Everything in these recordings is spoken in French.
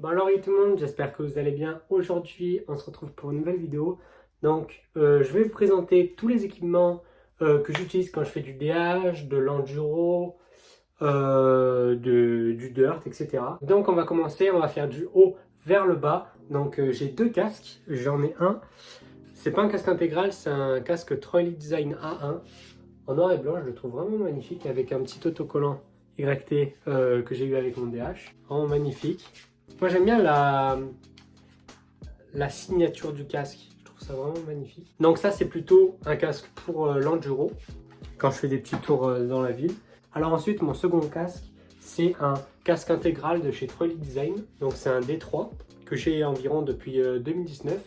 Bon alors tout le monde, j'espère que vous allez bien. Aujourd'hui, on se retrouve pour une nouvelle vidéo. Donc, je vais vous présenter tous les équipements que j'utilise quand je fais du DH, de l'enduro, du dirt, etc. Donc, on va commencer, on va faire du haut vers le bas. Donc, j'ai deux casques, j'en ai un. C'est pas un casque intégral, c'est un casque Troy Design A1 en noir et blanc. Je le trouve vraiment magnifique avec un petit autocollant YT que j'ai eu avec mon DH. Vraiment magnifique. Moi j'aime bien la signature du casque, je trouve ça vraiment magnifique. Donc ça c'est plutôt un casque pour l'enduro, quand je fais des petits tours dans la ville. Alors ensuite mon second casque, c'est un casque intégral de chez Troy Design. Donc c'est un D3 que j'ai environ depuis 2019.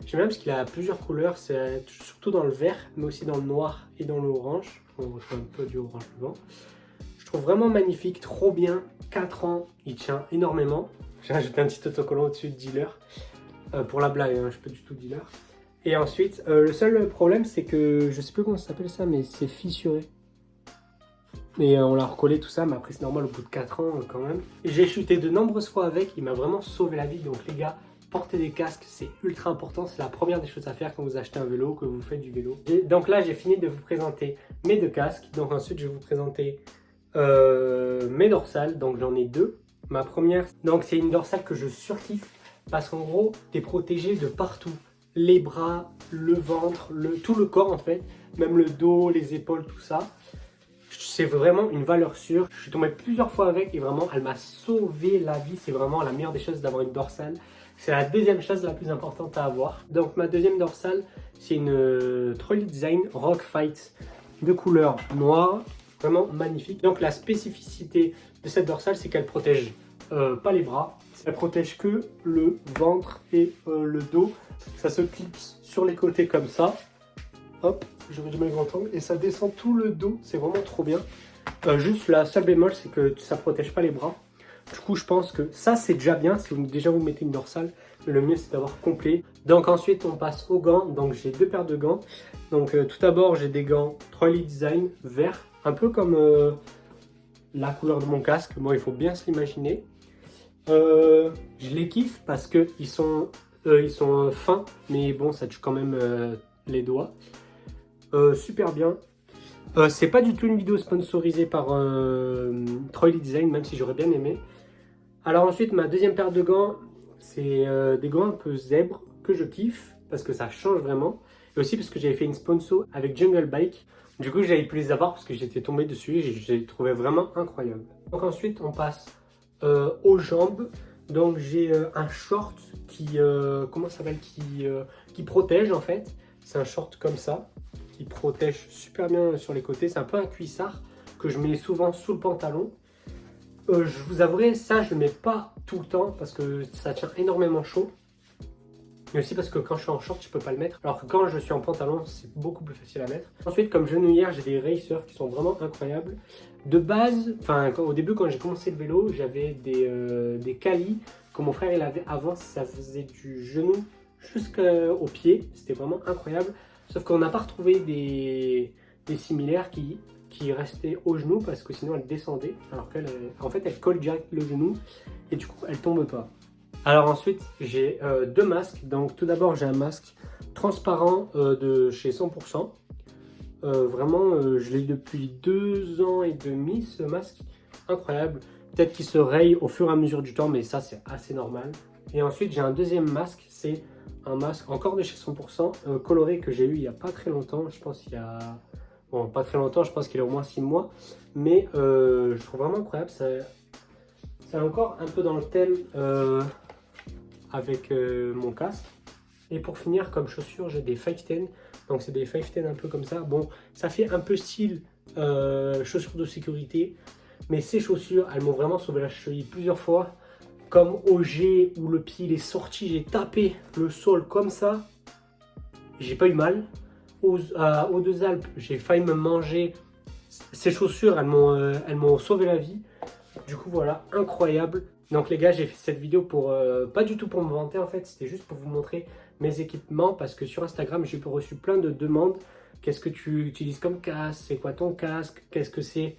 J'aime bien parce qu'il a plusieurs couleurs, c'est surtout dans le vert, mais aussi dans le noir et dans l'orange. On retrouve un peu du orange devant. Je trouve vraiment magnifique, trop bien, 4 ans, il tient énormément. J'ai rajouté un petit autocollant au-dessus de dealer. Pour la blague, hein, je suis pas du tout dealer. Et ensuite, le seul problème, c'est que je sais plus comment ça s'appelle ça, mais c'est fissuré. Et on l'a recollé tout ça, mais après c'est normal au bout de 4 ans quand même. J'ai chuté de nombreuses fois avec, il m'a vraiment sauvé la vie. Donc les gars, portez des casques, c'est ultra important. C'est la première des choses à faire quand vous achetez un vélo, que vous faites du vélo. Et donc là, j'ai fini de vous présenter mes deux casques. Donc ensuite, je vais vous présenter mes dorsales. Donc j'en ai deux. Ma première, donc c'est une dorsale que je surkiffe parce qu'en gros, tu es protégé de partout. Les bras, le ventre, tout le corps en fait, même le dos, les épaules, tout ça. C'est vraiment une valeur sûre. Je suis tombé plusieurs fois avec et vraiment, elle m'a sauvé la vie. C'est vraiment la meilleure des choses d'avoir une dorsale. C'est la deuxième chose la plus importante à avoir. Donc ma deuxième dorsale, c'est une Troy Design Rock Fight de couleur noire. Vraiment magnifique. Donc la spécificité de cette dorsale, c'est qu'elle protège pas les bras, elle protège que le ventre et le dos. Ça se clipse sur les côtés comme ça. Hop, je vais mettre le grand angle et ça descend tout le dos. C'est vraiment trop bien. Juste la seule bémol, c'est que ça protège pas les bras. Du coup, je pense que ça, c'est déjà bien si vous, déjà vous mettez une dorsale. Mais le mieux, c'est d'avoir complet. Donc ensuite, on passe aux gants. Donc j'ai deux paires de gants. Donc tout d'abord, j'ai des gants Troy Design vert. Un peu comme la couleur de mon casque. Bon, il faut bien se l'imaginer. Je les kiffe parce qu'ils sont, fins. Mais bon, ça tue quand même les doigts. Super bien. C'est pas du tout une vidéo sponsorisée par Troy Design, même si j'aurais bien aimé. Alors ensuite, ma deuxième paire de gants, c'est des gants un peu zèbre que je kiffe parce que ça change vraiment. Et aussi parce que j'avais fait une sponsor avec Jungle Bike. Du coup, j'avais pu les avoir parce que j'étais tombé dessus et je les trouvais vraiment incroyables. Donc ensuite, on passe aux jambes. Donc j'ai un short qui, comment ça s'appelle, qui protège en fait. C'est un short comme ça, qui protège super bien sur les côtés. C'est un peu un cuissard que je mets souvent sous le pantalon. Je vous avouerai, ça je le mets pas tout le temps parce que ça tient énormément chaud. Mais aussi parce que quand je suis en short, je peux pas le mettre. Alors que quand je suis en pantalon, c'est beaucoup plus facile à mettre. Ensuite, comme genouillère, j'ai des racers qui sont vraiment incroyables. De base, au début quand j'ai commencé le vélo, j'avais des Kali que mon frère il avait avant. Ça faisait du genou jusqu'au pied. C'était vraiment incroyable. Sauf qu'on n'a pas retrouvé des similaires qui restaient au genou parce que sinon elle descendait. Alors qu'en fait, elle colle direct le genou et du coup, elle tombe pas. Alors ensuite, j'ai deux masques. Donc tout d'abord, j'ai un masque transparent de chez 100%. Vraiment, je l'ai depuis 2 ans et demi, ce masque. Incroyable. Peut-être qu'il se raye au fur et à mesure du temps, mais ça, c'est assez normal. Et ensuite, j'ai un deuxième masque. C'est un masque encore de chez 100%, coloré que j'ai eu il n'y a pas très longtemps. Je pense qu'il y a... Bon, pas très longtemps, je pense qu'il a au moins 6 mois. Mais je trouve vraiment incroyable. C'est encore un peu dans le thème avec mon casque. Et pour finir, comme chaussures, j'ai des 510. Donc c'est des 510 un peu comme ça. Bon, ça fait un peu style chaussures de sécurité. Mais ces chaussures, elles m'ont vraiment sauvé la cheville plusieurs fois. Comme au G où le pied il est sorti, j'ai tapé le sol comme ça. J'ai pas eu mal. Aux Deux Alpes, j'ai failli me manger. Ces chaussures, elles m'ont sauvé la vie. Du coup, voilà, incroyable. Donc les gars, j'ai fait cette vidéo pour pas du tout pour me vanter en fait, c'était juste pour vous montrer mes équipements parce que sur Instagram, j'ai reçu plein de demandes. Qu'est-ce que tu utilises comme casque? C'est quoi ton casque? Qu'est-ce que c'est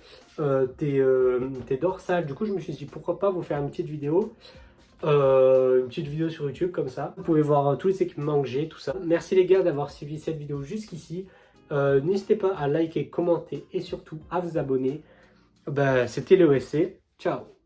tes dorsales? Du coup, je me suis dit pourquoi pas vous faire une petite vidéo une petite vidéo sur YouTube comme ça. Vous pouvez voir tous les équipements que j'ai, tout ça. Merci les gars d'avoir suivi cette vidéo jusqu'ici. N'hésitez pas à liker, commenter et surtout à vous abonner. C'était le SC. Ciao.